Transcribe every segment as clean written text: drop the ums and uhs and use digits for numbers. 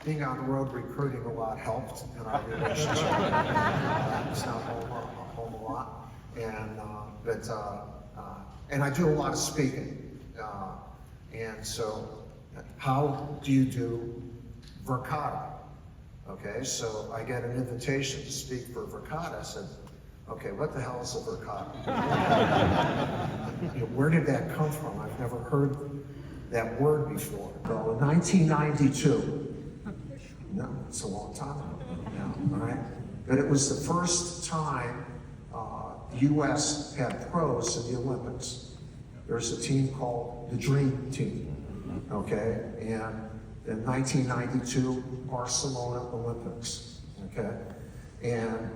being on the road recruiting a lot helped in our relationship. It's not home a lot, and I do a lot of speaking, and so how do you do Verkada? Okay, so I get an invitation to speak for Verkada. I said, okay, what the hell is a Verkada? Where did that come from? I've never heard that word before. So in 1992, no, it's a long time ago, yeah, all right? But it was the first time the U.S. had pros in the Olympics. There's a team called the Dream Team, okay? And in 1992 Barcelona Olympics, okay? And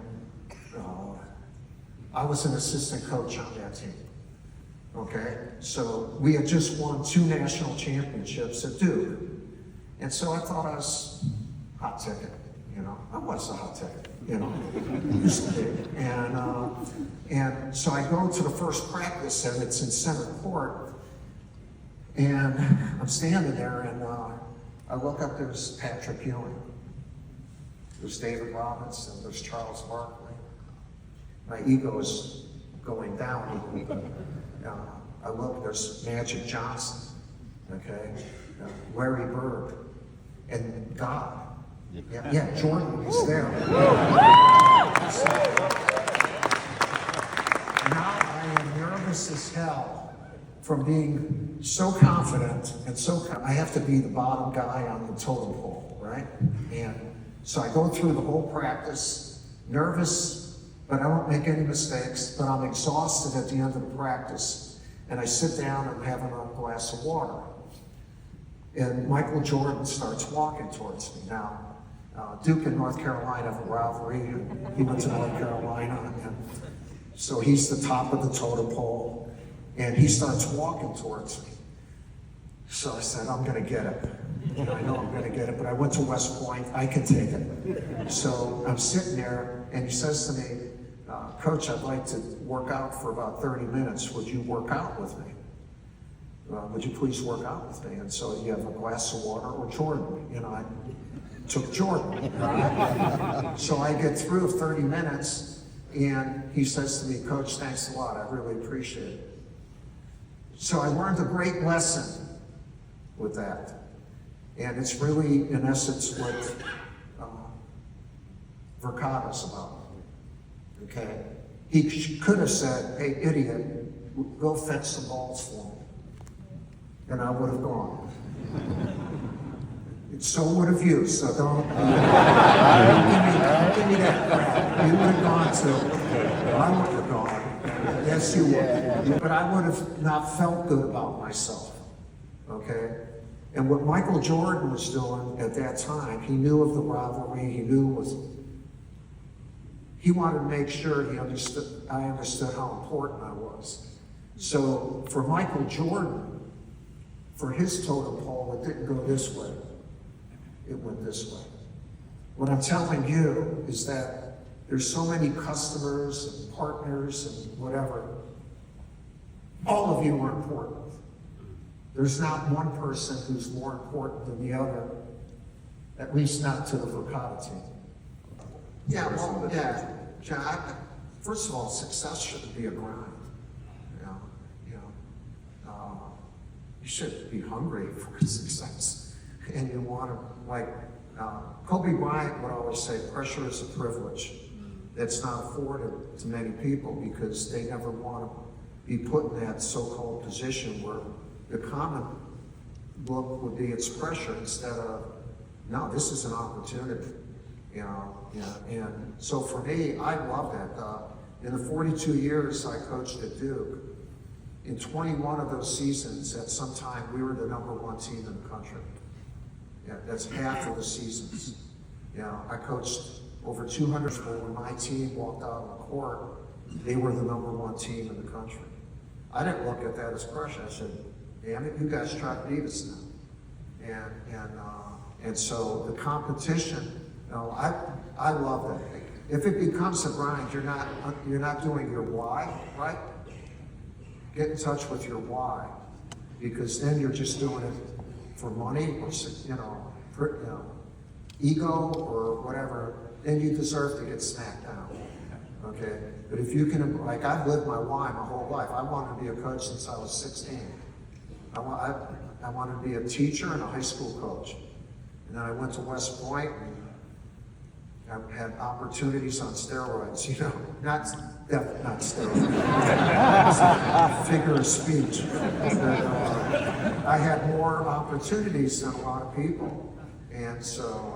I was an assistant coach on that team, okay? So we had just won 2 national championships at Duke. And so I thought I was hot ticket, you know? I was a hot ticket, you know? Used to be. And so I go to the first practice, and it's in center court. And I'm standing there, and I look up, there's Patrick Ewing. There's David Robinson, there's Charles Barkley. My ego is going down. I look, there's Magic Johnson, okay? Larry Bird, and God. Yeah, Jordan was there. Now I am nervous as hell from being so confident and I have to be the bottom guy on the totem pole, right? And so I go through the whole practice, nervous, but I don't make any mistakes, but I'm exhausted at the end of the practice. And I sit down and have a glass of water. And Michael Jordan starts walking towards me. Now, Duke and North Carolina have a rivalry, and he went to North Carolina, and so he's the top of the totem pole, and he starts walking towards me. So I said, I'm gonna get it. You know, I know I'm gonna get it, but I went to West Point, I can take it. So I'm sitting there, and he says to me, Coach, I'd like to work out for about 30 minutes. Would you work out with me? Would you please work out with me? And so you have a glass of water or Jordan. You know, I took Jordan. So I get through 30 minutes, and he says to me, Coach, thanks a lot. I really appreciate it. So I learned a great lesson with that. And it's really, in essence, what Verkada's about. Okay? He could have said, hey, idiot, go fetch some balls for me. And I would have gone. So would have you, so don't give me that crap. You would have gone too. I would have gone. Yes, you would. But I would have not felt good about myself. Okay? And what Michael Jordan was doing at that time, he knew of the rivalry, he wanted to make sure I understood how important I was. So for Michael Jordan, for his totem pole, it didn't go this way. It went this way. What I'm telling you is that there's so many customers and partners and whatever. All of you are important. There's not one person who's more important than the other, at least not to the Verkada team. Yeah, well, yeah. John, first of all, success shouldn't be a grind. You should be hungry for success, and you want to, like Kobe Bryant would always say, pressure is a privilege that's not afforded to many people because they never want to be put in that so-called position where the common look would be it's pressure instead of, no, this is an opportunity. And so for me, I love that. In the 42 years I coached at Duke, in 21 of those seasons, at some time, we were the #1 team in the country. Yeah, that's half of the seasons. I coached over 200 people. When my team walked out on the court, they were the #1 team in the country. I didn't look at that as pressure. I said, damn it, you guys try to beat us now. And so the competition, I love that. If it becomes a grind, you're not doing your why, right? Get in touch with your why, because then you're just doing it for money or ego or whatever, then you deserve to get smacked down. Okay? But if you can, like I've lived my why my whole life. I wanted to be a coach since I was 16. I wanted to be a teacher and a high school coach. And then I went to West Point and I had opportunities on steroids, you know, not steroids, figure of speech. But, I had more opportunities than a lot of people. And so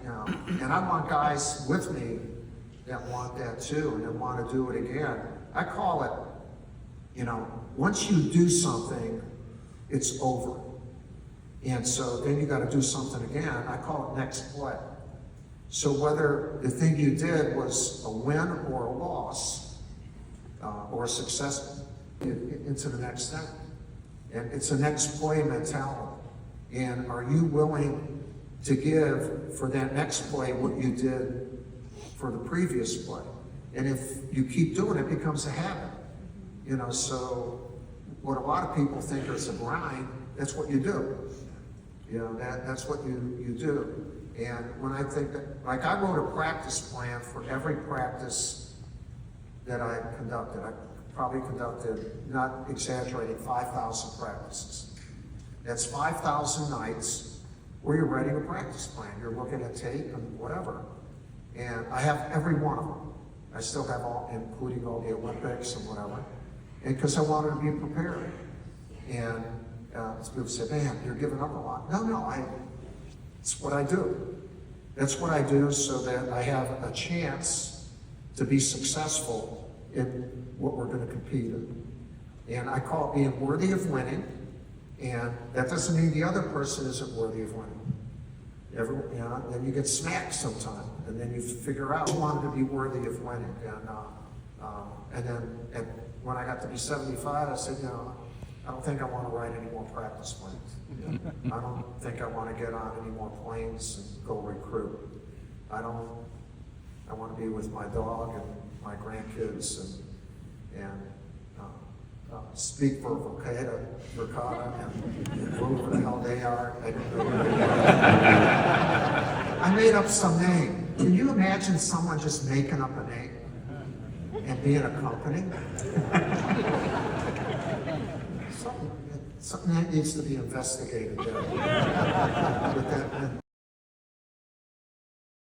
you know, and I want guys with me that want that too and that want to do it again. I call it, you know, once you do something, it's over. And so then you got to do something again. I call it next play. So whether the thing you did was a win or a loss, or a success, into the next step. And it's a next play mentality. And are you willing to give for that next play what you did for the previous play? And if you keep doing it, it becomes a habit. You know, so what a lot of people think is a grind, that's what you do. You know, that's what you do. And when I think that, like I wrote a practice plan for every practice that I conducted. I probably conducted, not exaggerating, 5,000 practices. That's 5,000 nights where you're writing a practice plan. You're looking at tape and whatever. And I have every one of them. I still have all, including all the Olympics and whatever. And because I wanted to be prepared. And people say, man, you're giving up a lot. No, it's what I do. That's what I do so that I have a chance to be successful in what we're going to compete in. And I call it being worthy of winning. And that doesn't mean the other person isn't worthy of winning. You know, then you get smacked sometime, and then you figure out I wanted to be worthy of winning. And then when I got to be 75, I said, you know, I don't think I want to write any more practice plans. I don't think I want to get on any more planes and go recruit. I want to be with my dog and my grandkids and speak for Verkada and whoever the hell they are. I don't know. I made up some name. Can you imagine someone just making up a name and being a company? Something that needs to be investigated there. But